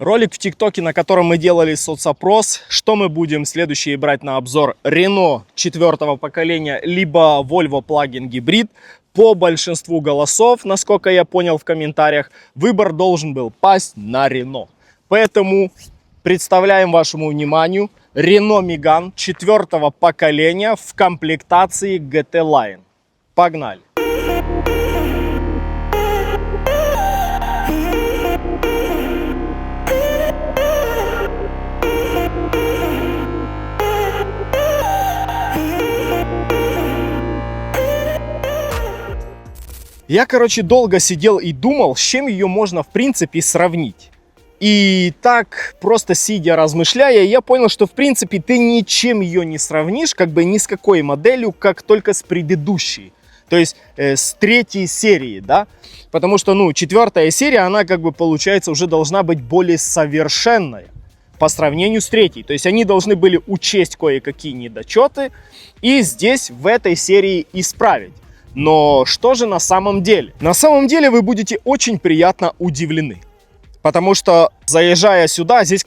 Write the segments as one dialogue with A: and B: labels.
A: Ролик в ТикТоке, на котором мы делали соцопрос, что мы будем следующее брать на обзор: Renault 4-го поколения, либо Volvo Plug-in Hybrid. По большинству голосов, насколько я понял в комментариях, выбор должен был пасть на Renault. Поэтому представляем вашему вниманию Renault Megane 4-го поколения в комплектации GT Line. Погнали! Я, долго сидел и думал, с чем ее можно, в принципе, сравнить. И так, просто сидя, размышляя, я понял, что, в принципе, ты ничем ее не сравнишь, ни с какой моделью, как только с предыдущей. То есть, с третьей серии, да. Потому что, четвертая серия, она, получается, уже должна быть более совершенная по сравнению с третьей. То есть, они должны были учесть кое-какие недочеты и здесь, в этой серии, исправить. Но что же на самом деле? На самом деле вы будете очень приятно удивлены. Потому что, заезжая сюда, здесь,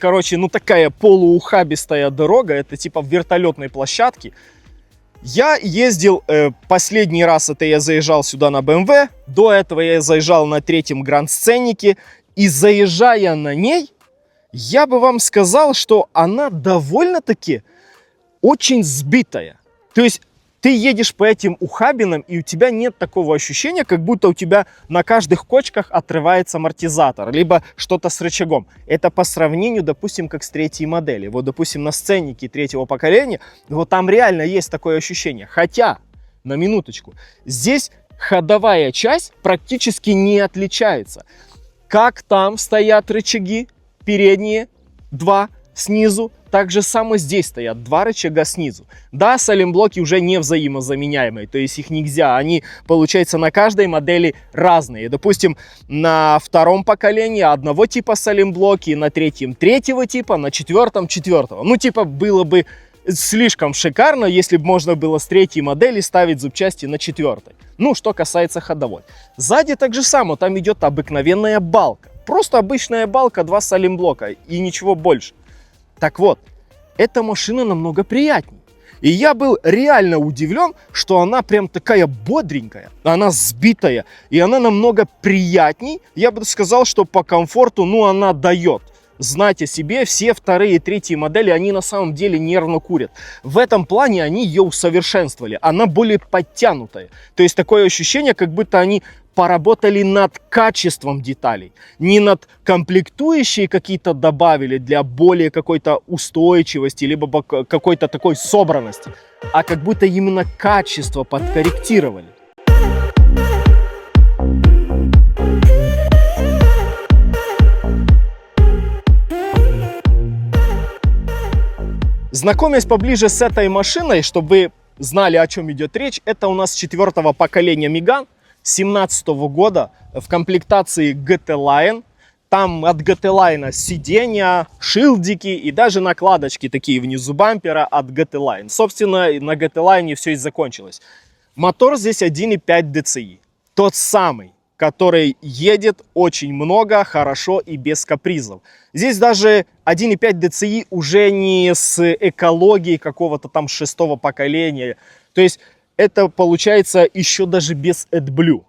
A: такая полуухабистая дорога. Это типа в вертолетной площадке. Я ездил, последний раз это я заезжал сюда на BMW. До этого я заезжал на третьем Гранд Сценике. И заезжая на ней, я бы вам сказал, что она довольно-таки очень сбитая. То есть ты едешь по этим ухабинам, и у тебя нет такого ощущения, как будто у тебя на каждых кочках отрывается амортизатор, либо что-то с рычагом. Это по сравнению, допустим, как с третьей модели. Вот, допустим, на Сценике третьего поколения, вот там реально есть такое ощущение. Хотя, на минуточку, здесь ходовая часть практически не отличается. Как там стоят рычаги передние, два снизу, так же само здесь стоят два рычага снизу. Да, салимблоки уже не взаимозаменяемые, то есть их нельзя, они, получается, на каждой модели разные. Допустим, на втором поколении одного типа салимблоки, на третьем третьего типа, на четвертом четвертого. Было бы слишком шикарно, если бы можно было с третьей модели ставить запчасти на четвертой. Что касается ходовой. Сзади так же само, там идет обыкновенная балка. Просто обычная балка, два салимблока и ничего больше. Так вот, эта машина намного приятнее. И я был реально удивлен, что она прям такая бодренькая, она сбитая, и она намного приятней. Я бы сказал, что по комфорту, она дает. Знать о себе, все вторые и третьи модели, они на самом деле нервно курят. В этом плане они ее усовершенствовали, она более подтянутая. То есть такое ощущение, как будто они поработали над качеством деталей. Не над комплектующие какие-то добавили для более какой-то устойчивости, либо какой-то такой собранности, а как будто именно качество подкорректировали. Знакомясь поближе с этой машиной, чтобы вы знали, о чем идет речь, это у нас 4-го поколения Megane 2017 года в комплектации GT Line. Там от GT Line сиденья, шилдики и даже накладочки такие внизу бампера от GT Line. Собственно, на GT Line все и закончилось. Мотор здесь 1.5 DCI. Тот самый, который едет очень много, хорошо и без капризов. Здесь даже 1.5 DCI уже не с экологией какого-то там 6-го поколения. То есть это получается еще даже без AdBlue.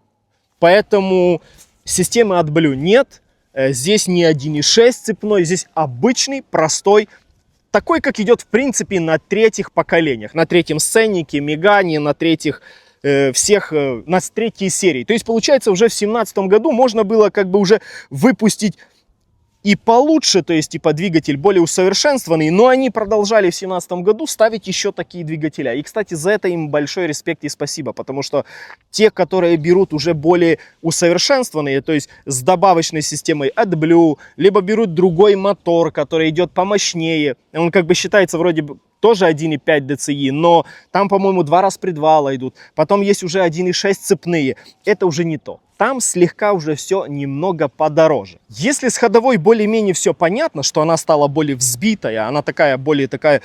A: Поэтому системы AdBlue нет. Здесь не 1.6 цепной, здесь обычный, простой. Такой, как идет в принципе на третьих поколениях. На третьем Сценике, Мегане, на третьих на третьей серии. То есть получается уже в 2017 году можно было уже выпустить и получше, то есть типа двигатель более усовершенствованный, но они продолжали в 2017 году ставить еще такие двигателя. И, кстати, за это им большой респект и спасибо, потому что те, которые берут уже более усовершенствованные, то есть с добавочной системой AdBlue, либо берут другой мотор, который идет помощнее, он считается вроде бы тоже 1.5 DCI, но там, по-моему, 2 распредвала идут. Потом есть уже 1.6 цепные. Это уже не то. Там слегка уже все немного подороже. Если с ходовой более-менее все понятно, что она стала более взбитая, она более такая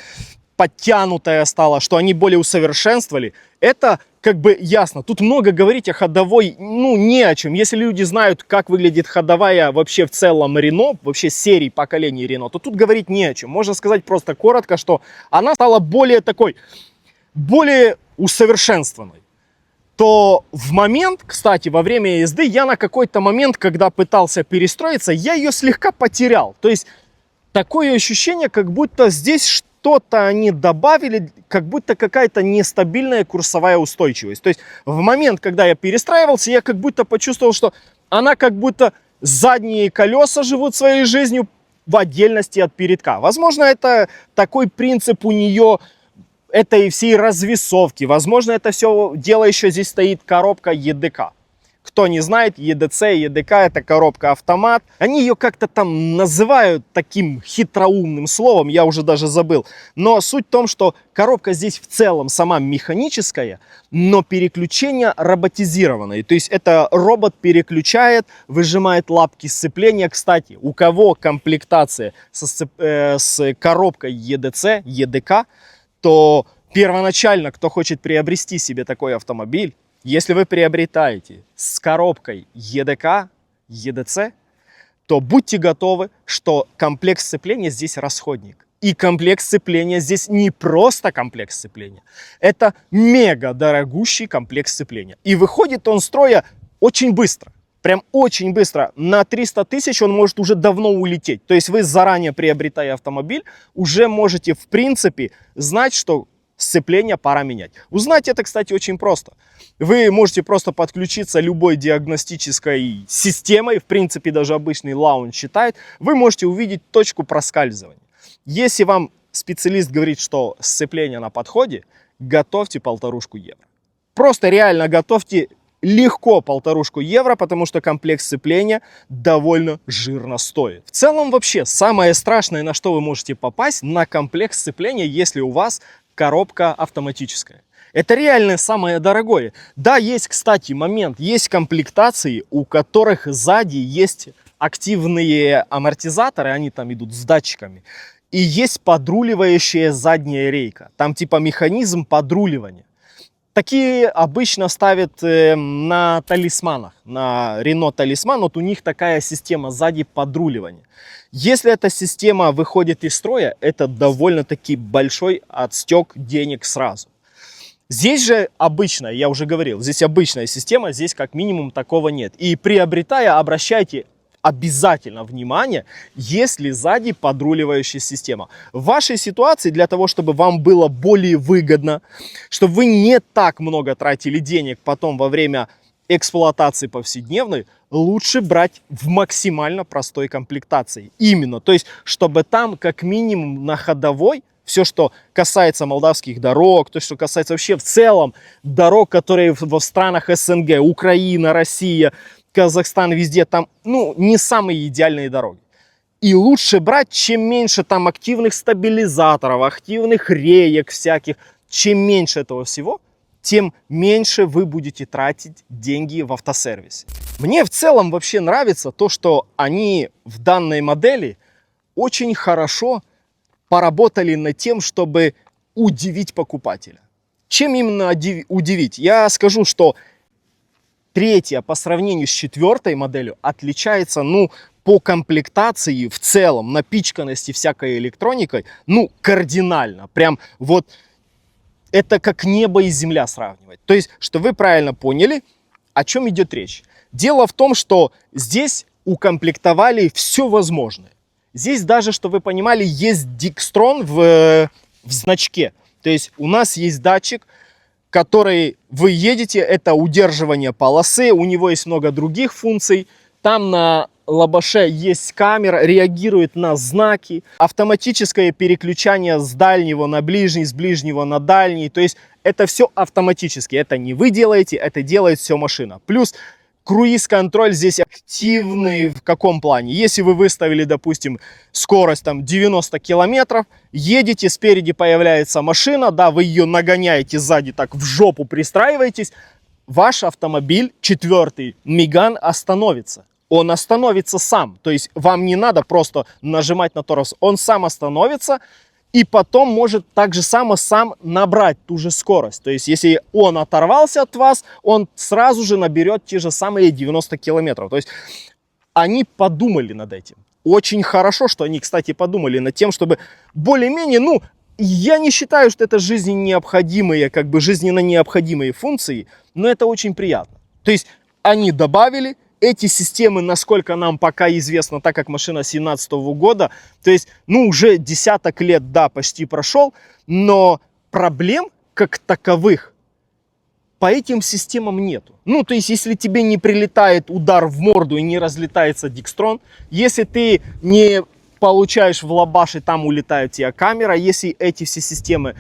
A: подтянутая стала, что они более усовершенствовали, это как бы ясно. Тут много говорить о ходовой, ну, не о чем. Если люди знают, как выглядит ходовая вообще в целом Рено, вообще серии поколений Рено, то тут говорить не о чем. Можно сказать просто коротко, что она стала более такой, более усовершенствованной. То в момент, кстати, во время езды, я на какой-то момент, когда пытался перестроиться, я ее слегка потерял. То есть такое ощущение, как будто здесь что-то они добавили, как будто какая-то нестабильная курсовая устойчивость. То есть в момент, когда я перестраивался, я как будто почувствовал, что она как будто задние колеса живут своей жизнью в отдельности от передка. Возможно, это такой принцип у нее, этой всей развесовки. Возможно, это все дело еще здесь стоит коробка ЕДК. Кто не знает, ЕДЦ, ЕДК — это коробка-автомат. Они ее как-то там называют таким хитроумным словом, я уже даже забыл. Но суть в том, что коробка здесь в целом сама механическая, но переключение роботизированное. То есть это робот переключает, выжимает лапки сцепления. Кстати, у кого комплектация с коробкой ЕДЦ, ЕДК, то первоначально, кто хочет приобрести себе такой автомобиль, если вы приобретаете с коробкой ЕДК, ЕДЦ, то будьте готовы, что комплект сцепления здесь расходник. И комплект сцепления здесь не просто комплект сцепления. Это мега дорогущий комплект сцепления. И выходит он из строя очень быстро. Прям очень быстро. На 300 тысяч он может уже давно улететь. То есть вы, заранее приобретая автомобиль, уже можете в принципе знать, что сцепление пора менять. Узнать это, кстати, очень просто. Вы можете просто подключиться любой диагностической системой, в принципе, даже обычный лаунч считает, вы можете увидеть точку проскальзывания. Если вам специалист говорит, что сцепление на подходе, готовьте 1500 евро. Просто реально готовьте легко 1500 евро, потому что комплект сцепления довольно жирно стоит. В целом вообще самое страшное, на что вы можете попасть, на комплект сцепления, если у вас коробка автоматическая. Это реально самое дорогое. Да, есть, кстати, момент, есть комплектации, у которых сзади есть активные амортизаторы, они там идут с датчиками. И есть подруливающая задняя рейка. Там типа механизм подруливания. Такие обычно ставят на талисманах, на Renault Талисман. Вот у них такая система сзади подруливания. Если эта система выходит из строя, это довольно-таки большой отстек денег сразу. Здесь же обычная, я уже говорил, здесь обычная система, здесь как минимум такого нет. И приобретая, обращайте обязательно внимание, есть ли сзади подруливающая система. В вашей ситуации, для того, чтобы вам было более выгодно, чтобы вы не так много тратили денег потом во время эксплуатации повседневной, лучше брать в максимально простой комплектации. Именно, то есть, чтобы там как минимум на ходовой, все, что касается молдавских дорог, то, что касается вообще в целом дорог, которые в странах СНГ, Украина, Россия, Казахстан, везде там, ну, не самые идеальные дороги. И лучше брать, чем меньше там активных стабилизаторов, активных реек всяких. Чем меньше этого всего, тем меньше вы будете тратить деньги в автосервисе. Мне в целом вообще нравится то, что они в данной модели очень хорошо поработали над тем, чтобы удивить покупателя. Чем именно удивить? Я скажу, что третья по сравнению с четвертой моделью отличается, ну, по комплектации в целом, напичканности всякой электроникой, ну, кардинально. Прям вот это как небо и земля сравнивать. То есть, что вы правильно поняли, о чем идет речь. Дело в том, что здесь укомплектовали все возможное. Здесь даже, что вы понимали, есть Дикстрон в значке. То есть у нас есть датчик, который вы едете, это удерживание полосы, у него есть много других функций. Там на лабаше есть камера, реагирует на знаки, автоматическое переключение с дальнего на ближний, с ближнего на дальний. То есть это все автоматически, это не вы делаете, это делает все машина. Плюс круиз-контроль здесь активный в каком плане? Если вы выставили, допустим, скорость там 90 километров, едете, спереди появляется машина, да, вы ее нагоняете сзади, так в жопу пристраиваетесь, ваш автомобиль, четвертый Меган, остановится. Он остановится сам, то есть вам не надо просто нажимать на тормоз, он сам остановится, и потом может так же само сам набрать ту же скорость. То есть, если он оторвался от вас, он сразу же наберет те же самые 90 километров. То есть, они подумали над этим. Очень хорошо, что они, кстати, подумали над тем, чтобы более-менее, ну, я не считаю, что это жизненно необходимые, как бы жизненно необходимые функции, но это очень приятно. То есть, они добавили эти системы, насколько нам пока известно, так как машина 2017 года, то есть, ну, уже десяток лет, да, почти прошел, но проблем как таковых по этим системам нету. Ну, то есть, если тебе не прилетает удар в морду и не разлетается дикстрон, если ты не получаешь в лабаш и там улетает тебя камера, если эти все системы,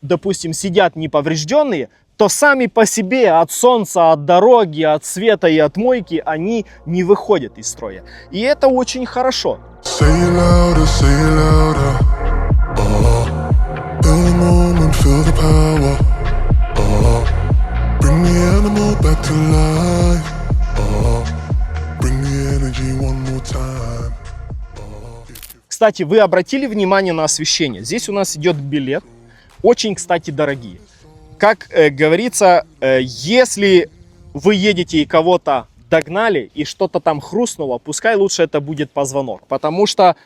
A: допустим, сидят неповрежденные, то сами по себе от солнца, от дороги, от света и от мойки они не выходят из строя. И это очень хорошо. Кстати, вы обратили внимание на освещение? Здесь у нас идет билет. Очень, кстати, дорогие. Как говорится, если вы едете и кого-то догнали, и что-то там хрустнуло, пускай лучше это будет позвонок. Потому что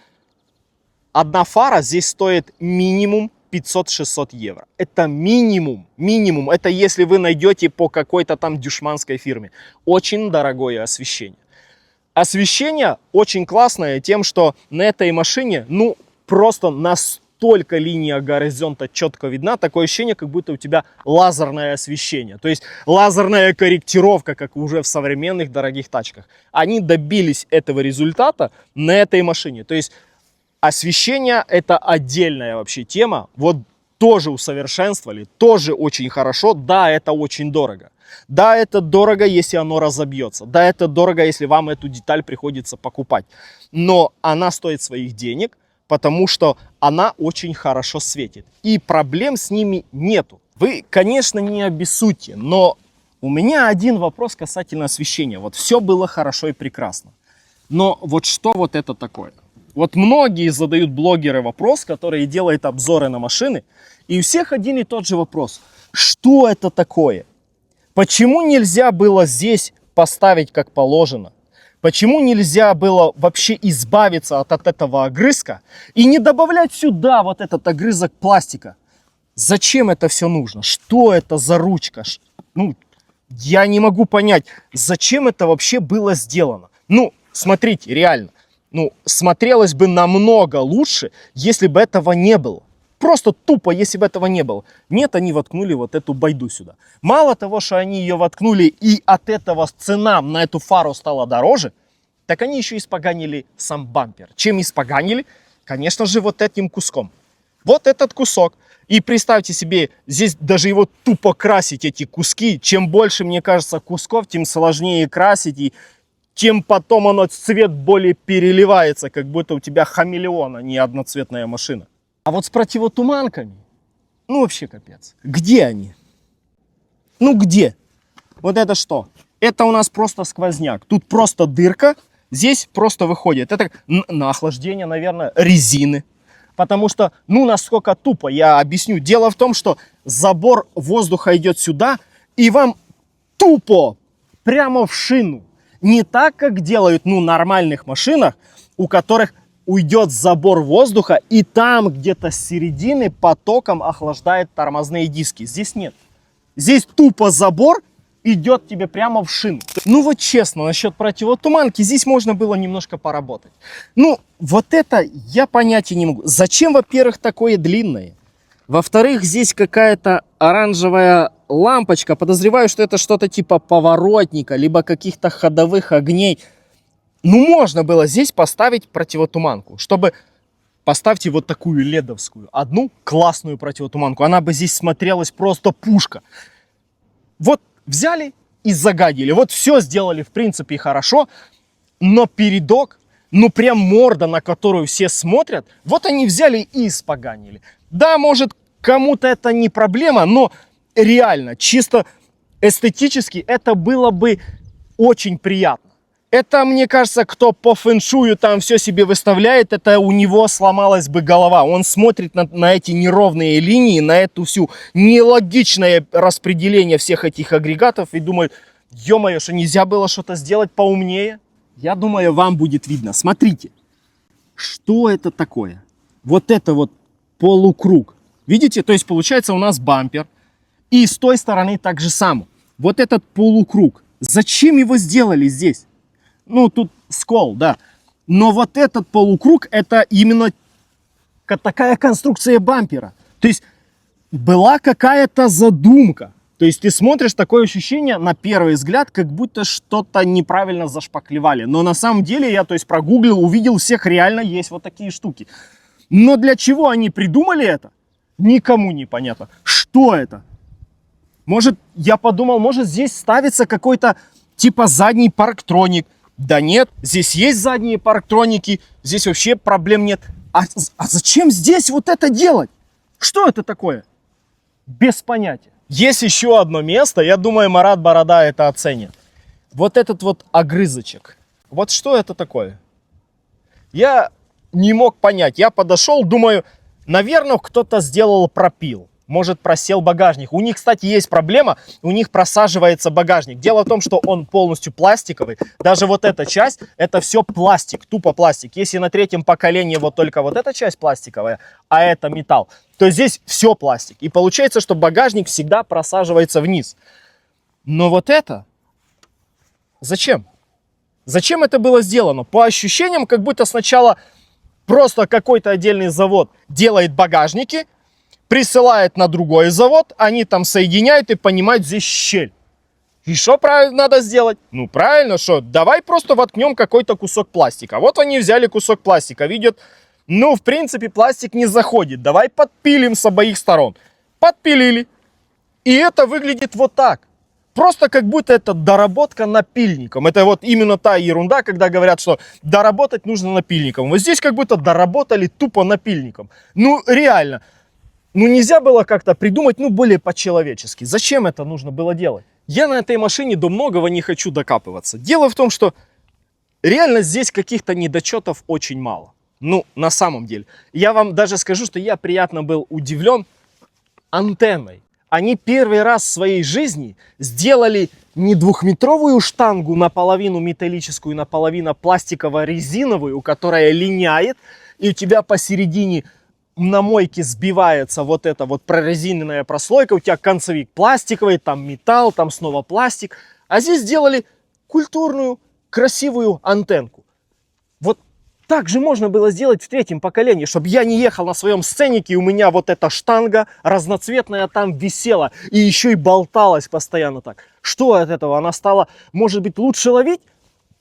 A: одна фара здесь стоит минимум 500-600 евро. Это минимум. Минимум. Это если вы найдете по какой-то там дешманской фирме. Очень дорогое освещение. Освещение очень классное тем, что на этой машине, ну, просто настолько линия горизонта четко видна. Такое ощущение, как будто у тебя лазерное освещение. То есть лазерная корректировка, как уже в современных дорогих тачках. Они добились этого результата на этой машине. То есть освещение — это отдельная вообще тема. Вот тоже усовершенствовали, тоже очень хорошо. Да, это очень дорого. Да, это дорого, если оно разобьется. Да, это дорого, если вам эту деталь приходится покупать. Но она стоит своих денег, потому что она очень хорошо светит. И проблем с ними нету. Вы, конечно, не обессудьте, но у меня один вопрос касательно освещения. Вот все было хорошо и прекрасно. Но вот что вот это такое? Вот многие задают блогеры вопрос, которые делают обзоры на машины, и у всех один и тот же вопрос. Что это такое? Почему нельзя было здесь поставить как положено? Почему нельзя было вообще избавиться от этого огрызка и не добавлять сюда вот этот огрызок пластика? Зачем это все нужно? Что это за ручка? Ну, я не могу понять, зачем это вообще было сделано. Ну, смотрите, реально. Ну, смотрелось бы намного лучше, если бы этого не было. Просто тупо, если бы этого не было. Нет, они воткнули вот эту байду сюда. Мало того, что они ее воткнули, и от этого цена на эту фару стала дороже, так они еще испоганили сам бампер. Чем испоганили? Конечно же, вот этим куском. Вот этот кусок. И представьте себе, здесь даже его тупо красить, эти куски. Чем больше, мне кажется, кусков, тем сложнее красить. И тем потом оно цвет более переливается, как будто у тебя хамелеон, а не одноцветная машина. А вот с противотуманками, ну вообще капец. Где они? Ну где? Вот это что? Это у нас просто сквозняк. Тут просто дырка, здесь просто выходит. Это на охлаждение, наверное, резины. Потому что, ну насколько тупо, я объясню. Дело в том, что забор воздуха идет сюда, и вам тупо прямо в шину. Не так, как делают, ну, нормальных машинах, у которых уйдет забор воздуха, и там где-то с середины потоком охлаждает тормозные диски. Здесь нет. Здесь тупо забор идет тебе прямо в шину. Ну вот честно, насчет противотуманки, здесь можно было немножко поработать. Ну, вот это я понятия не могу. Зачем, во-первых, такое длинное? Во-вторых, здесь какая-то оранжевая лампочка. Подозреваю, что это что-то типа поворотника, либо каких-то ходовых огней. Ну, можно было здесь поставить противотуманку, чтобы... Поставьте вот такую ледовскую, одну классную противотуманку. Она бы здесь смотрелась просто пушка. Вот взяли и загадили. Вот все сделали, в принципе, хорошо. Но передок, ну прям морда, на которую все смотрят, вот они взяли и испоганили. Да, может, кому-то это не проблема, но реально, чисто эстетически это было бы очень приятно. Это, мне кажется, кто по фэншую там все себе выставляет, это у него сломалась бы голова. Он смотрит на эти неровные линии, на эту всю нелогичное распределение всех этих агрегатов и думает, ё-моё, что нельзя было что-то сделать поумнее? Я думаю, вам будет видно. Смотрите, что это такое? Вот это вот полукруг. Видите, то есть получается у нас бампер. И с той стороны так же само. Вот этот полукруг. Зачем его сделали здесь? Ну, тут скол, да. Но вот этот полукруг, это именно такая конструкция бампера. То есть была какая-то задумка. То есть ты смотришь, такое ощущение на первый взгляд, как будто что-то неправильно зашпаклевали. Но на самом деле я, то есть, прогуглил, увидел, у всех реально есть вот такие штуки. Но для чего они придумали это, никому не понятно. Что это? Может, я подумал, может здесь ставится какой-то типа задний парктроник. Да нет, здесь есть задние парктроники, здесь вообще проблем нет. А зачем здесь вот это делать? Что это такое? Без понятия. Есть еще одно место, я думаю, Марат Борода это оценит. Вот этот вот огрызочек. Вот что это такое? Я не мог понять. Я подошел, думаю, наверное, кто-то сделал пропил. Может, просел багажник. У них, кстати, есть проблема. У них просаживается багажник. Дело в том, что он полностью пластиковый. Даже вот эта часть, это все пластик, тупо пластик. Если на третьем поколении вот только вот эта часть пластиковая, а это металл, то здесь все пластик. И получается, что багажник всегда просаживается вниз. Но вот это... Зачем? Зачем это было сделано? По ощущениям, как будто сначала просто какой-то отдельный завод делает багажники, присылает на другой завод, они там соединяют и понимают, здесь щель. И что правильно надо сделать? Ну правильно, что давай просто воткнем какой-то кусок пластика. Вот они взяли кусок пластика, видят, ну в принципе пластик не заходит, давай подпилим с обоих сторон. Подпилили. И это выглядит вот так. Просто как будто это доработка напильником. Это вот именно та ерунда, когда говорят, что доработать нужно напильником. Вот здесь как будто доработали тупо напильником. Ну реально. Ну нельзя было как-то придумать, ну более по-человечески. Зачем это нужно было делать? Я на этой машине до многого не хочу докапываться. Дело в том, что реально здесь каких-то недочетов очень мало. Ну, на самом деле. Я вам даже скажу, что я приятно был удивлен антенной. Они первый раз в своей жизни сделали не двухметровую штангу, наполовину металлическую, наполовину пластиково-резиновую, которая линяет, и у тебя посередине на мойке сбивается вот эта вот прорезиненная прослойка, у тебя концевик пластиковый, там металл, там снова пластик. А здесь сделали культурную, красивую антенку. Вот так же можно было сделать в третьем поколении, чтобы я не ехал на своем сценике, и у меня вот эта штанга разноцветная там висела, и еще и болталась постоянно так. Что от этого? Она стала, может быть, лучше ловить?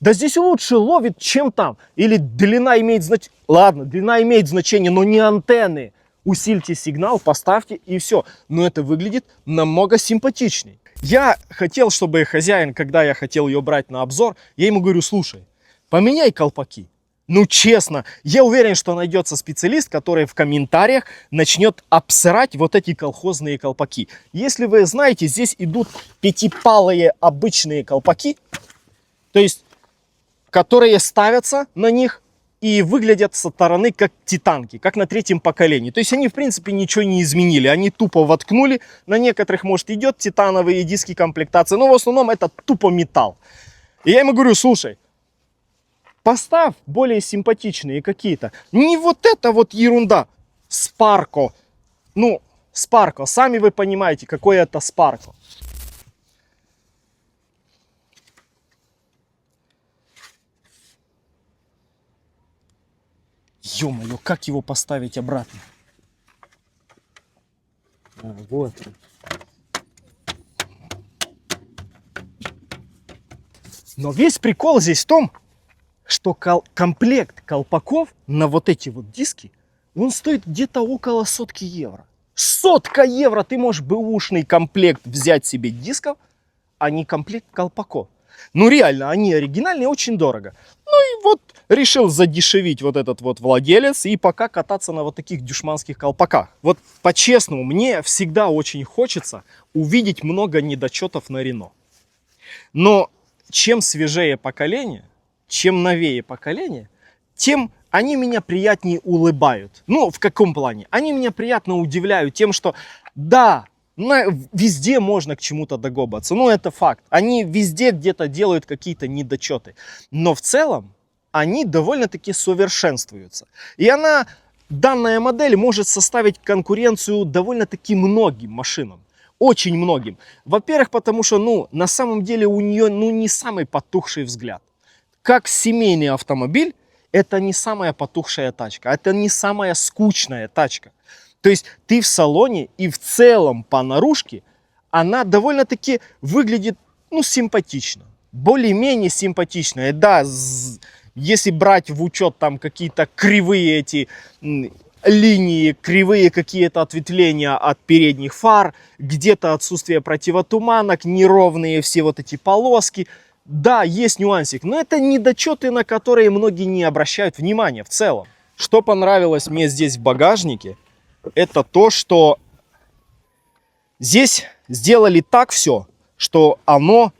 A: Да здесь лучше ловит, чем там. Или длина имеет значение. Ладно, длина имеет значение, но не антенны. Усильте сигнал, поставьте и все. Но это выглядит намного симпатичней. Я хотел, чтобы хозяин, когда я хотел ее брать на обзор, я ему говорю, слушай, поменяй колпаки. Ну честно, я уверен, что найдется специалист, который в комментариях начнет обсырать вот эти колхозные колпаки. Если вы знаете, здесь идут пятипалые обычные колпаки. То есть которые ставятся на них и выглядят со стороны как титанки, как на третьем поколении. То есть они в принципе ничего не изменили, они тупо воткнули, на некоторых может идет титановые диски комплектации, но в основном это тупо металл. И я ему говорю, слушай, поставь более симпатичные какие-то, не вот это вот ерунда, Спарко, ну Спарко, сами вы понимаете, какой это Спарко. Ё-моё, как его поставить обратно? А, вот. Но весь прикол здесь в том, что комплект колпаков на вот эти вот диски, он стоит где-то около 100 евро. 100 евро ты можешь бэушный комплект взять себе дисков, а не комплект колпаков. Ну реально, они оригинальные, очень дорого. Ну и вот решил задешевить вот этот вот владелец и пока кататься на вот таких дюшманских колпаках. Вот по-честному, мне всегда очень хочется увидеть много недочетов на Рено. Но чем свежее поколение, чем новее поколение, тем они меня приятнее улыбают. Ну, в каком плане? Они меня приятно удивляют тем, что да, везде можно к чему-то догобаться. Ну, это факт. Они везде где-то делают какие-то недочеты. Но в целом они довольно-таки совершенствуются. И данная модель может составить конкуренцию довольно-таки многим машинам. Очень многим. Во-первых, потому что, ну, на самом деле у нее, ну, не самый потухший взгляд. Как семейный автомобиль, это не самая потухшая тачка. Это не самая скучная тачка. То есть ты в салоне и в целом по наружке она довольно-таки выглядит, ну, симпатично. Более-менее симпатичная. Да, если брать в учет там какие-то кривые эти линии, кривые какие-то ответвления от передних фар, где-то отсутствие противотуманок, неровные все вот эти полоски. Да, есть нюансик, но это недочеты, на которые многие не обращают внимания в целом. Что понравилось мне здесь в багажнике, это то, что здесь сделали так все, что оно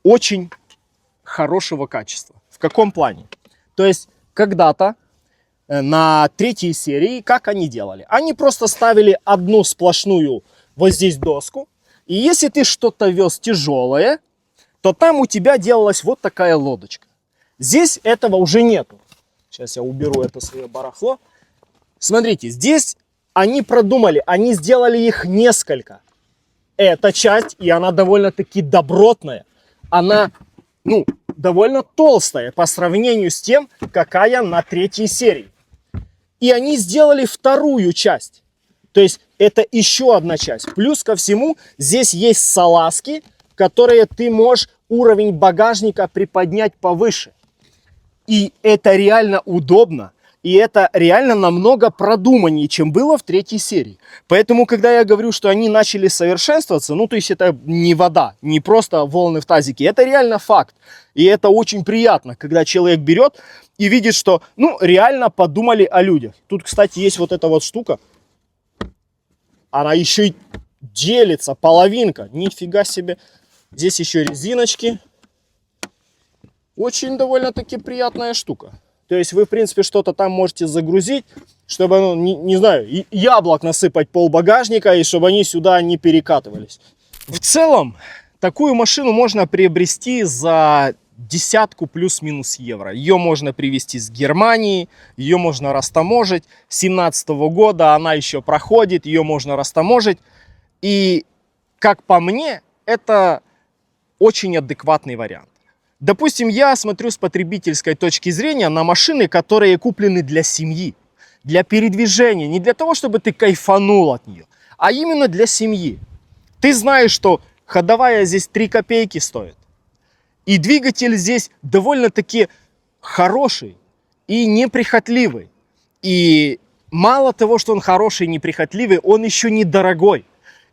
A: очень хорошего качества. В каком плане? То есть когда-то на третьей серии, как они делали? Они просто ставили одну сплошную вот здесь доску, и если ты что-то вез тяжелое, то там у тебя делалась вот такая лодочка. Здесь этого уже нету. Сейчас я уберу это свое барахло. Смотрите, здесь они продумали, они сделали их несколько. Эта часть, и она довольно-таки добротная. Она, ну, довольно толстая по сравнению с тем, какая на третьей серии. И они сделали вторую часть. То есть это еще одна часть. Плюс ко всему здесь есть салазки, которые ты можешь уровень багажника приподнять повыше. И это реально удобно. И это реально намного продуманнее, чем было в третьей серии. Поэтому, когда я говорю, что они начали совершенствоваться, ну, то есть это не вода, не просто волны в тазике. Это реально факт. И это очень приятно, когда человек берет и видит, что, ну, реально подумали о людях. Тут, кстати, есть вот эта вот штука. Она еще и делится, половинка. Нифига себе. Здесь еще резиночки. Очень довольно-таки приятная штука. То есть вы, в принципе, что-то там можете загрузить, чтобы, ну, не знаю, яблок насыпать пол багажника, и чтобы они сюда не перекатывались. В целом, такую машину можно приобрести за десятку плюс-минус евро. Ее можно привезти с Германии, ее можно растаможить. 2017 года она еще проходит, ее можно растаможить. И, как по мне, это очень адекватный вариант. Допустим, я смотрю с потребительской точки зрения на машины, которые куплены для семьи, для передвижения, не для того, чтобы ты кайфанул от нее, а именно для семьи. Ты знаешь, что ходовая здесь 3 копейки стоит, и двигатель здесь довольно-таки хороший и неприхотливый. И мало того, что он хороший и неприхотливый, он еще недорогой.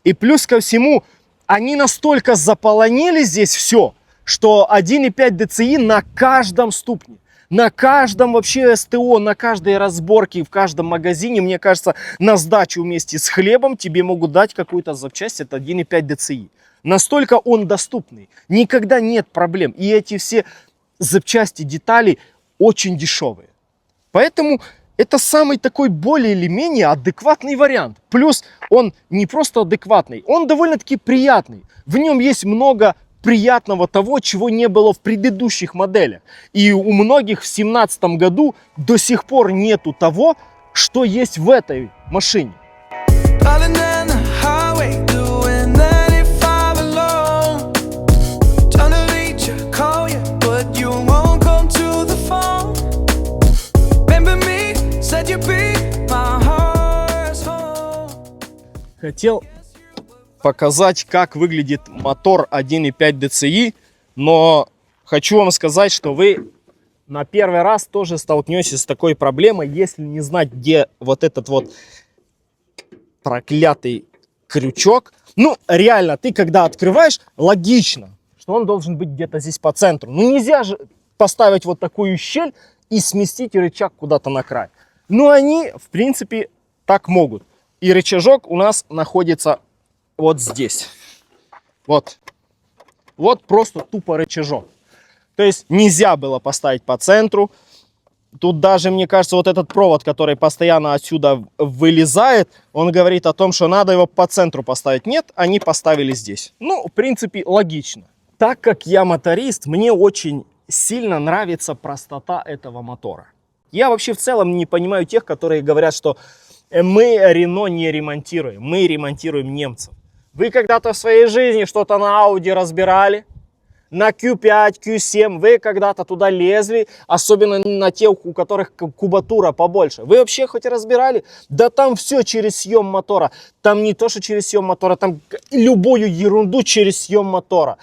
A: И плюс ко всему, они настолько заполонили здесь все, что 1,5 DCi на каждом ступне, на каждом вообще СТО, на каждой разборке, в каждом магазине, мне кажется, на сдачу вместе с хлебом тебе могут дать какую-то запчасть, это 1,5 DCi. Настолько он доступный, никогда нет проблем. И эти все запчасти, детали очень дешевые. Поэтому это самый такой более или менее адекватный вариант. Плюс он не просто адекватный, он довольно-таки приятный. В нем есть много приятного того, чего не было в предыдущих моделях. И у многих в 2017 году до сих пор нету того, что есть в этой машине. Хотел показать, как выглядит мотор 1,5 DCi, но хочу вам сказать, что вы на первый раз тоже столкнетесь с такой проблемой, если не знать, где вот этот вот проклятый крючок. Ну, реально, ты когда открываешь, логично, что он должен быть где-то здесь по центру. Ну, нельзя же поставить вот такую щель и сместить рычаг куда-то на край. Но они, в принципе, так могут. И рычажок у нас находится вот здесь. Вот. Вот просто тупо рычажок. То есть нельзя было поставить по центру. Тут даже, мне кажется, вот этот провод, который постоянно отсюда вылезает, он говорит о том, что надо его по центру поставить. Нет, они поставили здесь. Ну, в принципе, логично. Так как я моторист, мне очень сильно нравится простота этого мотора. Я вообще в целом не понимаю тех, которые говорят, что мы Рено не ремонтируем, мы ремонтируем немцев. Вы когда-то в своей жизни что-то на Audi разбирали? На Q5, Q7 вы когда-то туда лезли, особенно на тех, у которых кубатура побольше. Вы вообще хоть разбирали? Да там все через съем мотора. Там не то, что через съем мотора, там любую ерунду через съем мотора.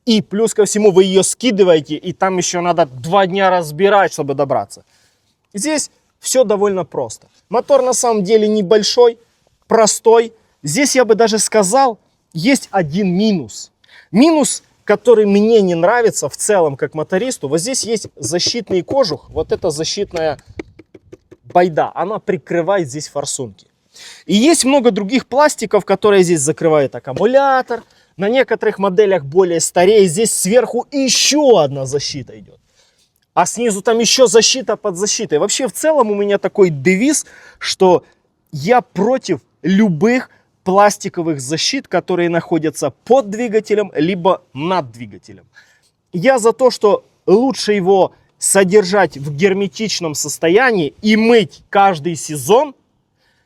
A: И плюс ко всему вы ее скидываете, и там еще надо 2 дня разбирать, чтобы добраться. Здесь все довольно просто. Мотор на самом деле небольшой, простой. Здесь я бы даже сказал, есть один минус. Минус, который мне не нравится в целом как мотористу. Вот здесь есть защитный кожух, вот эта защитная байда, она прикрывает здесь форсунки. И есть много других пластиков, которые здесь закрывают аккумулятор. На некоторых моделях более старее здесь сверху еще одна защита идет. А снизу там еще защита под защитой. Вообще в целом у меня такой девиз, что я против любых пластиковых защит, которые находятся под двигателем, либо над двигателем. Я за то, что лучше его содержать в герметичном состоянии и мыть каждый сезон,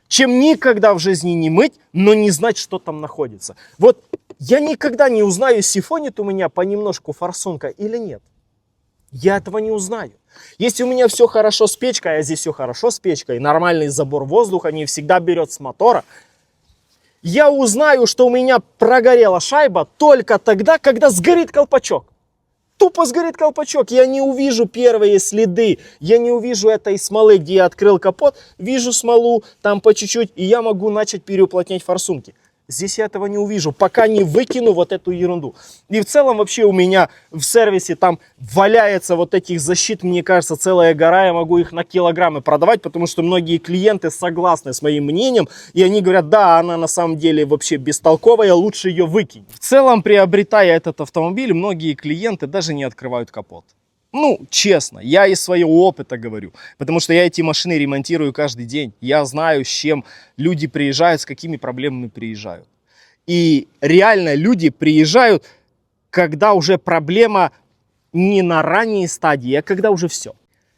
A: чем никогда в жизни не мыть, но не знать, что там находится. Вот я никогда не узнаю, сифонит у меня понемножку форсунка или нет. Я этого не узнаю. Если у меня все хорошо с печкой, а здесь все хорошо с печкой, нормальный забор воздуха не всегда берет с мотора, я узнаю, что у меня прогорела шайба только тогда, когда сгорит колпачок. Тупо сгорит колпачок. Я не увижу первые следы. Я не увижу этой смолы, где я открыл капот. Вижу смолу там по чуть-чуть, и я могу начать переуплотнять форсунки. Здесь я этого не увижу, пока не выкину вот эту ерунду. И в целом вообще у меня в сервисе там валяется вот этих защит, мне кажется, целая гора. Я могу их на килограммы продавать, потому что многие клиенты согласны с моим мнением. И они говорят, да, она на самом деле вообще бестолковая, лучше ее выкинь. В целом, приобретая этот автомобиль, многие клиенты даже не открывают капот. Ну, честно, я из своего опыта говорю, потому что я эти машины ремонтирую каждый день. Я знаю, с чем люди приезжают, с какими проблемами приезжают. И реально люди приезжают, когда уже проблема не на ранней стадии, а когда уже все.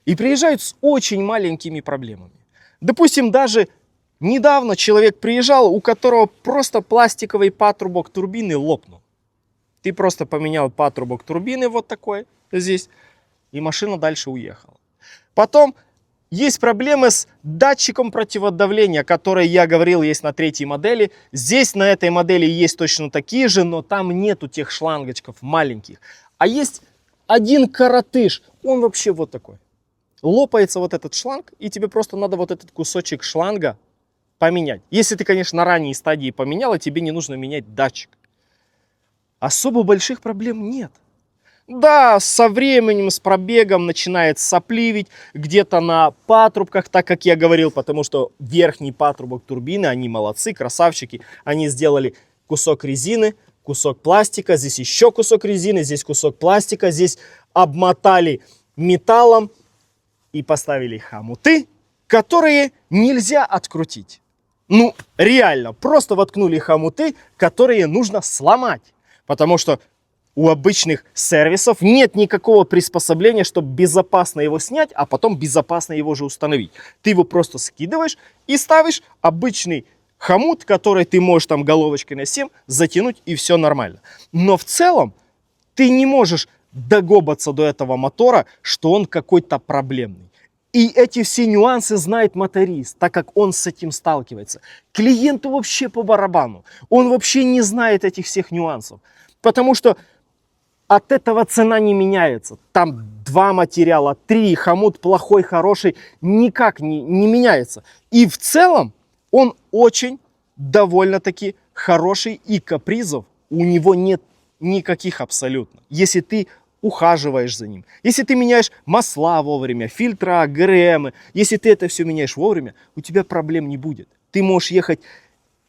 A: И приезжают с очень маленькими проблемами. Допустим, даже недавно человек приезжал, у которого просто пластиковый патрубок турбины лопнул. Ты просто поменял патрубок турбины вот такой здесь, и машина дальше уехала. Потом есть проблемы с датчиком противодавления, который, я говорил, есть на 3-й модели. Здесь на этой модели есть точно такие же, но там нету тех шлангочков маленьких. А есть один коротыш, он вообще вот такой. Лопается вот этот шланг, и тебе просто надо вот этот кусочек шланга поменять. Если ты, конечно, на ранней стадии поменяла, тебе не нужно менять датчик. Особо больших проблем нет. Да, со временем, с пробегом начинает сопливить где-то на патрубках, так как я говорил, потому что верхний патрубок турбины, они молодцы, красавчики. Они сделали кусок резины, кусок пластика, здесь еще кусок резины, здесь кусок пластика, здесь обмотали металлом и поставили хомуты, которые нельзя открутить. Ну, реально, просто воткнули хомуты, которые нужно сломать, потому что у обычных сервисов нет никакого приспособления, чтобы безопасно его снять, а потом безопасно его же установить. Ты его просто скидываешь и ставишь обычный хомут, который ты можешь там головочкой на 7 затянуть, и все нормально. Но в целом ты не можешь догобаться до этого мотора, что он какой-то проблемный. И эти все нюансы знает моторист, так как он с этим сталкивается. Клиенту вообще по барабану. Он вообще не знает этих всех нюансов. Потому что от этого цена не меняется. Там 2 материала, 3, хомут плохой, хороший, никак не меняется. И в целом он очень довольно-таки хороший, и капризов у него нет никаких абсолютно. Если ты ухаживаешь за ним, если ты меняешь масла вовремя, фильтра, ГРМ, если ты это все меняешь вовремя, у тебя проблем не будет. Ты можешь ехать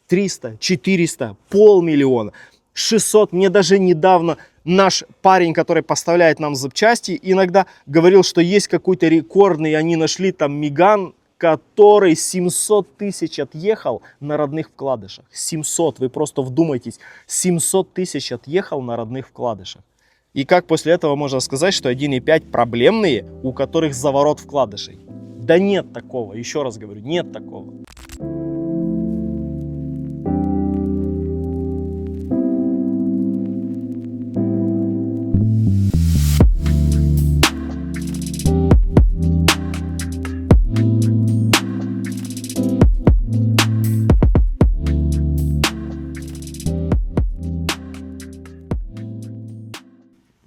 A: 300, 400, 500 000, 600. Мне даже недавно наш парень, который поставляет нам запчасти, иногда говорил, что есть какой-то рекордный, они нашли там Меган, который 700 тысяч отъехал на родных вкладышах. 700, вы просто вдумайтесь, 700 тысяч отъехал на родных вкладышах. И как после этого можно сказать, что 1.5 проблемные, у которых заворот вкладышей? Да нет такого, еще раз говорю, нет такого.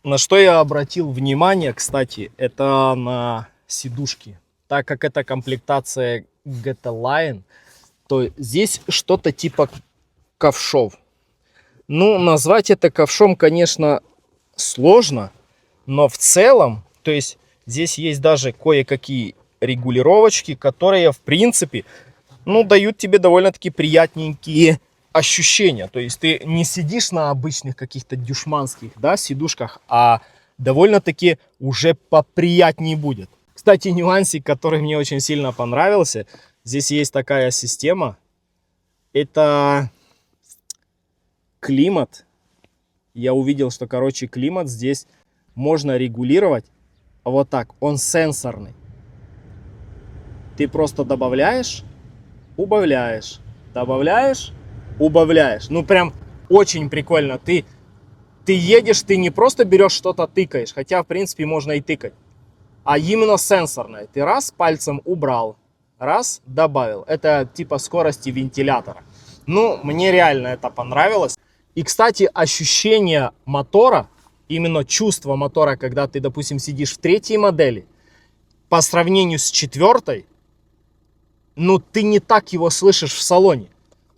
A: На что я обратил внимание, кстати, это на сидушки. Так как это комплектация GT Line, то здесь что-то типа ковшов. Ну, назвать это ковшом, конечно, сложно, но в целом, то есть здесь есть даже кое-какие регулировочки, которые, в принципе, ну, дают тебе довольно-таки приятненькие ощущения. То есть ты не сидишь на обычных каких-то дюшманских, да, сидушках, а довольно-таки уже поприятнее будет. Кстати, нюансик, который мне очень сильно понравился. Здесь есть такая система. Это климат. Я увидел, что, короче, климат здесь можно регулировать вот так. Он сенсорный. Ты просто добавляешь, убавляешь, добавляешь, убавляешь. Ну, прям очень прикольно. Ты едешь, ты не просто берешь что-то, тыкаешь, хотя, в принципе, можно и тыкать, а именно сенсорное. Ты раз пальцем убрал, раз добавил. Это типа скорости вентилятора. Ну, мне реально это понравилось. И, кстати, ощущение мотора, именно чувство мотора, когда ты, допустим, сидишь в третьей модели, по сравнению с четвертой, ну, ты не так его слышишь в салоне.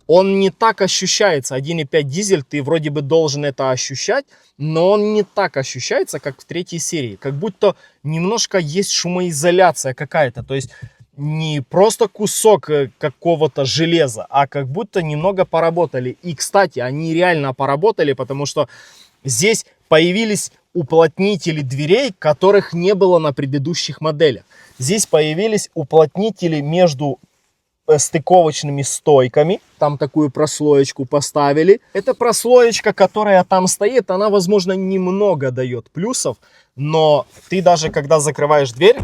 A: Он не так ощущается. 1.5 дизель, ты вроде бы должен это ощущать, но он не так ощущается, как в третьей серии. Как будто немножко есть шумоизоляция какая-то. То есть не просто кусок какого-то железа, а как будто немного поработали. И, кстати, они реально поработали, потому что здесь появились уплотнители дверей, которых не было на предыдущих моделях. Здесь появились уплотнители между стыковочными стойками. Там такую прослоечку поставили. Эта прослоечка, которая там стоит, она, возможно, немного дает плюсов, но ты даже когда закрываешь дверь,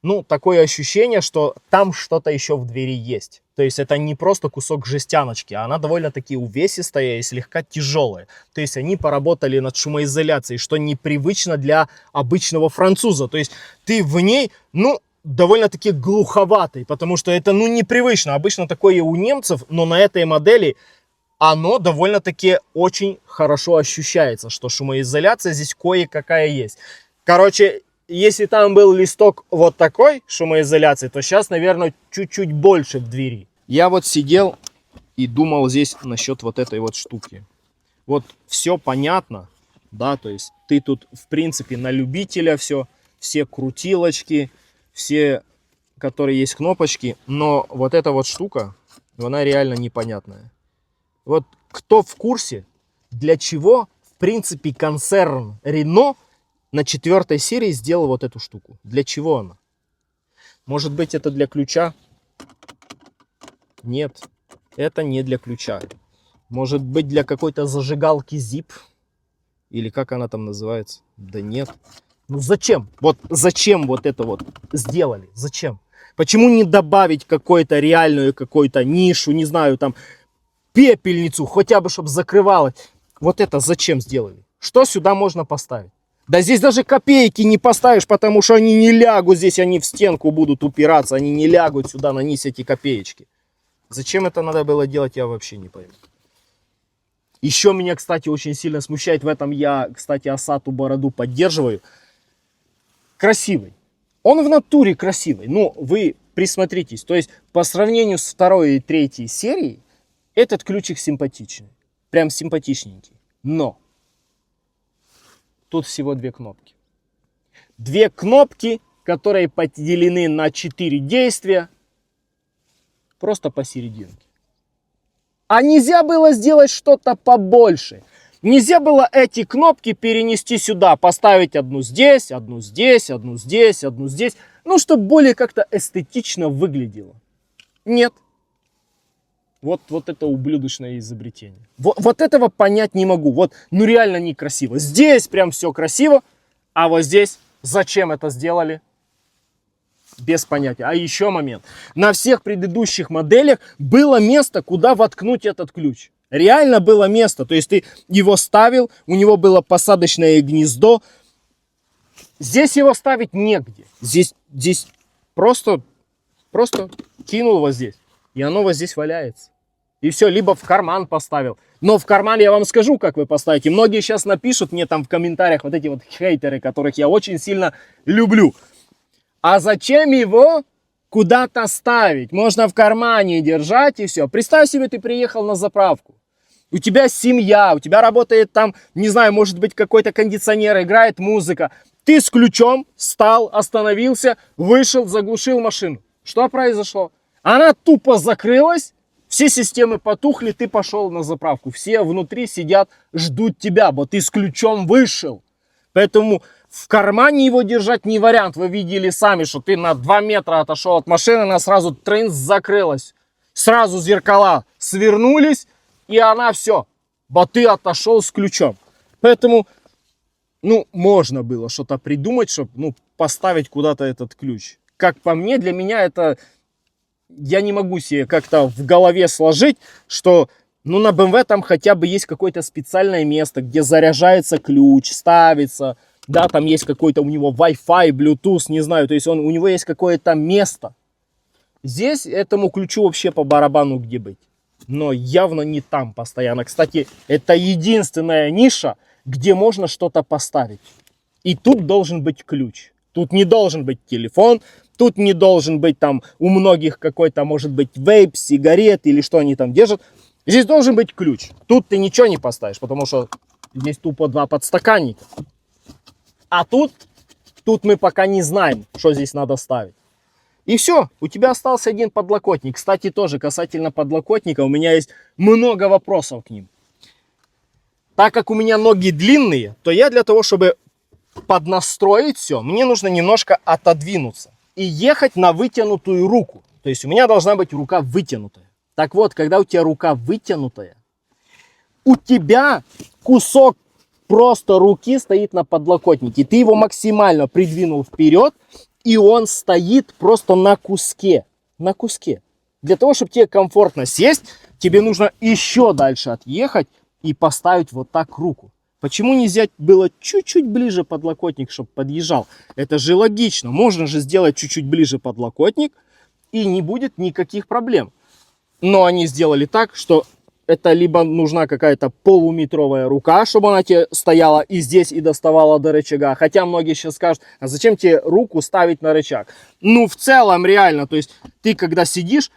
A: ну, такое ощущение, что там что-то еще в двери есть. То есть это не просто кусок жестяночки, а она довольно-таки увесистая и слегка тяжелая. То есть они поработали над шумоизоляцией, что непривычно для обычного француза. То есть ты в ней, ну, довольно-таки глуховатый, потому что это, ну, непривычно. Обычно такое у немцев, но на этой модели оно довольно-таки очень хорошо ощущается, что шумоизоляция здесь кое-какая есть. Короче, если там был листок вот такой шумоизоляции, то сейчас, наверное, чуть-чуть больше в двери. Я вот сидел и думал здесь насчет вот этой вот штуки. Вот все понятно, да, то есть ты тут, в принципе, на любителя все крутилочки, все, которые есть кнопочки, но вот эта вот штука, она реально непонятная. Вот кто в курсе, для чего, в принципе, концерн Renault на 4 серии сделал вот эту штуку? Для чего она? Может быть, это для ключа? Нет, это не для ключа. Может быть, для какой-то зажигалки ZIP? Или как она там называется? Да нет. Ну зачем? Вот зачем вот это вот сделали? Зачем? Почему не добавить какую-то реальную какую-то нишу, не знаю, там пепельницу, хотя бы чтобы закрывалось? Вот это зачем сделали? Что сюда можно поставить? Да здесь даже копейки не поставишь, потому что они не лягут здесь, они в стенку будут упираться, они не лягут сюда на низ эти копеечки. Зачем это надо было делать, я вообще не пойму. Еще меня, кстати, очень сильно смущает, в этом я, кстати, Асату Бороду поддерживаю. Красивый. Он в натуре красивый. Ну, вы присмотритесь. То есть, по сравнению с 2 и 3 серией, этот ключик симпатичный. Прям симпатичненький. Но тут всего 2 кнопки. 2 кнопки, которые поделены на 4 действия. Просто посерединке. А нельзя было сделать что-то побольше. Нельзя было эти кнопки перенести сюда, поставить одну здесь, одну здесь, одну здесь, одну здесь. Ну, чтобы более как-то эстетично выглядело. Нет. Вот это ублюдочное изобретение. Вот этого понять не могу. Вот, ну реально некрасиво. Здесь прям все красиво, а вот здесь зачем это сделали? Без понятия. А еще момент. На всех предыдущих моделях было место, куда воткнуть этот ключ. Реально было место. То есть ты его ставил, у него было посадочное гнездо. Здесь его ставить негде. Здесь просто кинул вот здесь. И оно вот здесь валяется. И все, либо в карман поставил. Но в карман я вам скажу, как вы поставите. Многие сейчас напишут мне там в комментариях вот эти вот хейтеры, которых я очень сильно люблю. А зачем его куда-то ставить? Можно в кармане держать и все. Представь себе, ты приехал на заправку. У тебя семья, у тебя работает там, не знаю, может быть какой-то кондиционер, играет музыка. Ты с ключом встал, остановился, вышел, заглушил машину. Что произошло? Она тупо закрылась. Все системы потухли, ты пошел на заправку. Все внутри сидят, ждут тебя, бо ты с ключом вышел. Поэтому в кармане его держать не вариант. Вы видели сами, что ты на 2 метра отошел от машины, она сразу трынц закрылась. Сразу зеркала свернулись, и она все. Бо ты отошел с ключом. Поэтому, ну, можно было что-то придумать, чтобы, ну, поставить куда-то этот ключ. Как по мне, для меня это... Я не могу себе как-то в голове сложить, что, ну, на BMW там хотя бы есть какое-то специальное место, где заряжается ключ, ставится, да, там есть какой-то у него Wi-Fi, Bluetooth, не знаю, то есть у него есть какое-то место. Здесь этому ключу вообще по барабану где быть, но явно не там постоянно. Кстати, это единственная ниша, где можно что-то поставить. И тут должен быть ключ, тут не должен быть телефон. Тут не должен быть там у многих какой-то, может быть, вейп, сигарет или что они там держат. Здесь должен быть ключ. Тут ты ничего не поставишь, потому что здесь тупо 2 подстаканника. А тут мы пока не знаем, что здесь надо ставить. И все, у тебя остался один подлокотник. Кстати, тоже касательно подлокотника, у меня есть много вопросов к ним. Так как у меня ноги длинные, то я для того, чтобы поднастроить все, мне нужно немножко отодвинуться и ехать на вытянутую руку. То есть у меня должна быть рука вытянутая. Так вот, когда у тебя рука вытянутая, у тебя кусок просто руки стоит на подлокотнике. Ты его максимально придвинул вперед, и он стоит просто на куске. На куске. Для того, чтобы тебе комфортно сесть, тебе нужно еще дальше отъехать и поставить вот так руку. Почему нельзя было чуть-чуть ближе подлокотник, чтобы подъезжал? Это же логично. Можно же сделать чуть-чуть ближе подлокотник, и не будет никаких проблем. Но они сделали так, что это либо нужна какая-то полуметровая рука, чтобы она тебе стояла и здесь, и доставала до рычага. Хотя многие сейчас скажут, а зачем тебе руку ставить на рычаг? Ну, в целом, реально, то есть ты, когда сидишь,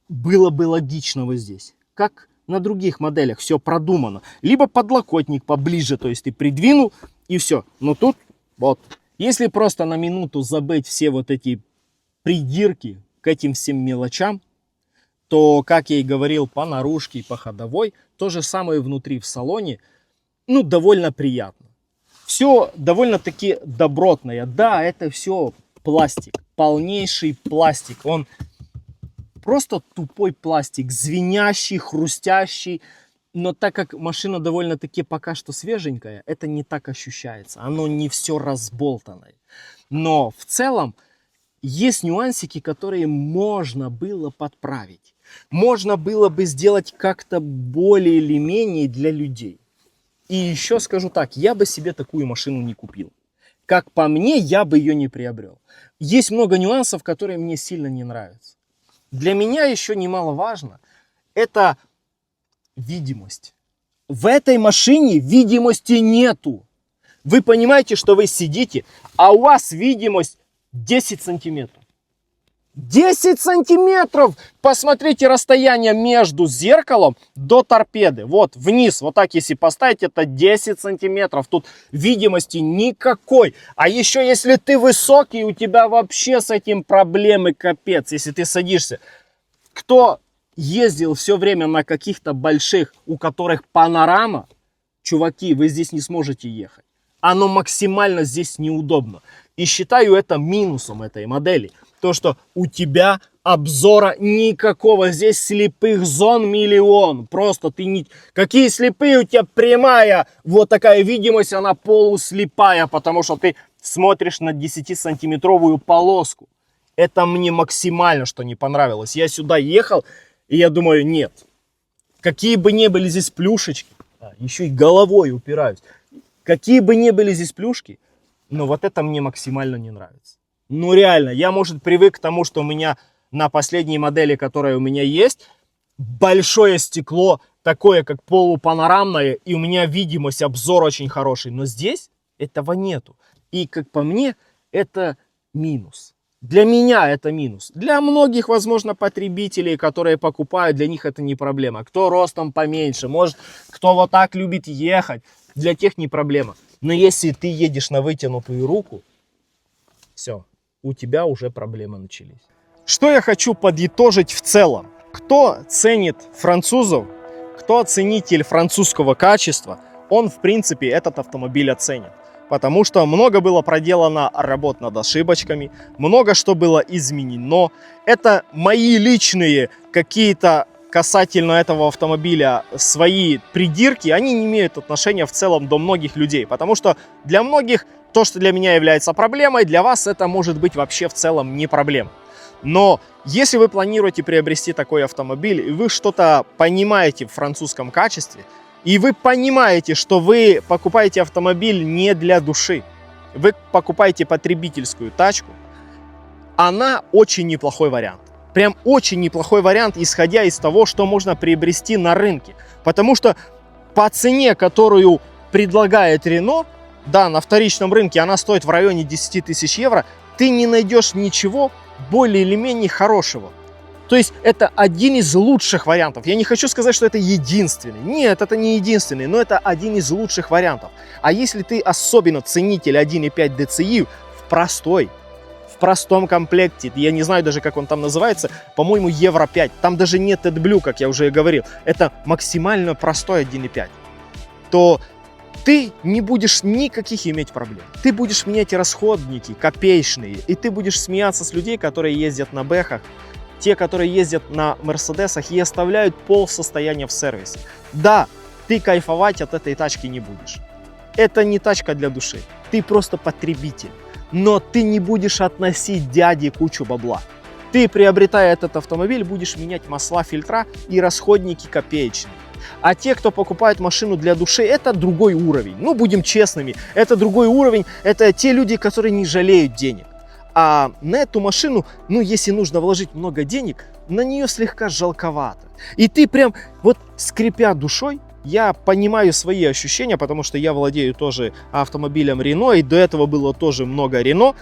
A: было бы логично вот здесь. Как на других моделях все продумано. Либо подлокотник поближе, то есть ты придвинул и все. Но тут вот, если просто на минуту забыть все вот эти придирки к этим всем мелочам, то, как я и говорил, по наружке и по ходовой, то же самое внутри в салоне, ну, довольно приятно. Все довольно-таки добротное. Да, это все пластик, полнейший пластик. Он просто тупой пластик, звенящий, хрустящий. Но так как машина довольно-таки пока что свеженькая, это не так ощущается. Оно не все разболтанное. Но в целом есть нюансики, которые можно было подправить. Можно было бы сделать как-то более или менее для людей. И еще скажу так, я бы себе такую машину не купил. Как по мне, я бы ее не приобрел. Есть много нюансов, которые мне сильно не нравятся. Для меня еще немаловажно, это видимость. В этой машине видимости нету. Вы понимаете, что вы сидите, а у вас видимость 10 сантиметров. 10 сантиметров! Посмотрите расстояние между зеркалом до торпеды. Вот вниз, вот так если поставить, это 10 сантиметров. Тут видимости никакой. А еще если ты высокий, у тебя вообще с этим проблемы капец. Если ты садишься. Кто ездил все время на каких-то больших, у которых панорама, чуваки, вы здесь не сможете ехать. Оно максимально здесь неудобно. И считаю это минусом этой модели. То, что у тебя обзора никакого. Здесь слепых зон миллион. Просто ты не... Какие слепые? У тебя прямая вот такая видимость, она полуслепая, потому что ты смотришь на 10-сантиметровую полоску. Это мне максимально что не понравилось. Я сюда ехал, и я думаю, нет. Какие бы ни были здесь плюшечки, еще и головой упираюсь. Какие бы ни были здесь плюшки, но вот это мне максимально не нравится. Ну реально, я, может, привык к тому, что у меня на последней модели, которая у меня есть, большое стекло, такое как полупанорамное, и у меня видимость, обзор очень хороший. Но здесь этого нету. И, как по мне, это минус. Для меня это минус. Для многих, возможно, потребителей, которые покупают, для них это не проблема. Кто ростом поменьше, может, кто вот так любит ехать, для тех не проблема. Но если ты едешь на вытянутую руку, все, у тебя уже проблемы начались. Что я хочу подытожить в целом? Кто ценит французов, кто ценитель французского качества, он, в принципе, этот автомобиль оценит. Потому что много было проделано работ над ошибочками, много что было изменено. Это мои личные какие-то касательно этого автомобиля свои придирки, они не имеют отношения в целом до многих людей. Потому что для многих то, что для меня является проблемой, для вас это может быть вообще в целом не проблема. Но если вы планируете приобрести такой автомобиль, и вы что-то понимаете в французском качестве, и вы понимаете, что вы покупаете автомобиль не для души, вы покупаете потребительскую тачку, она очень неплохой вариант. Прям очень неплохой вариант, исходя из того, что можно приобрести на рынке. Потому что по цене, которую предлагает Renault, да, на вторичном рынке она стоит в районе 10 тысяч евро, ты не найдешь ничего более или менее хорошего. То есть это один из лучших вариантов. Я не хочу сказать, что это единственный. Нет, это не единственный, но это один из лучших вариантов. А если ты особенно ценитель 1.5 DCI в простом комплекте, я не знаю даже, как он там называется, по-моему, Евро 5, там даже нет AdBlue, как я уже и говорил, это максимально простой 1.5, то ты не будешь никаких иметь проблем. Ты будешь менять расходники копеечные, и ты будешь смеяться с людей, которые ездят на бэхах, те, которые ездят на Мерседесах и оставляют полсостояния в сервисе. Да, ты кайфовать от этой тачки не будешь. Это не тачка для души. Ты просто потребитель. Но ты не будешь относить дяде кучу бабла. Ты, приобретая этот автомобиль, будешь менять масла, фильтра и расходники копеечные. А те, кто покупает машину для души, это другой уровень. Ну, будем честными, это другой уровень. Это те люди, которые не жалеют денег. А на эту машину, ну, если нужно вложить много денег, на нее слегка жалковато. И ты прям, вот скрипя душой, я понимаю свои ощущения, потому что я владею тоже автомобилем Renault, и до этого было тоже много Renault.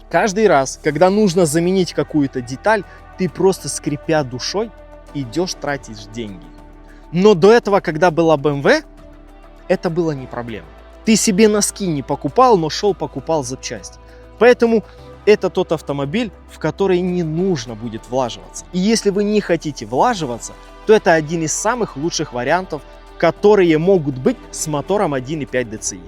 A: Каждый раз, когда нужно заменить какую-то деталь, ты просто скрипя душой идешь тратишь деньги. Но до этого, когда была BMW, это было не проблема. Ты себе носки не покупал, но шел покупал запчасти. Поэтому это тот автомобиль, в который не нужно будет влаживаться. И если вы не хотите влаживаться, то это один из самых лучших вариантов, которые могут быть с мотором 1.5 DCI.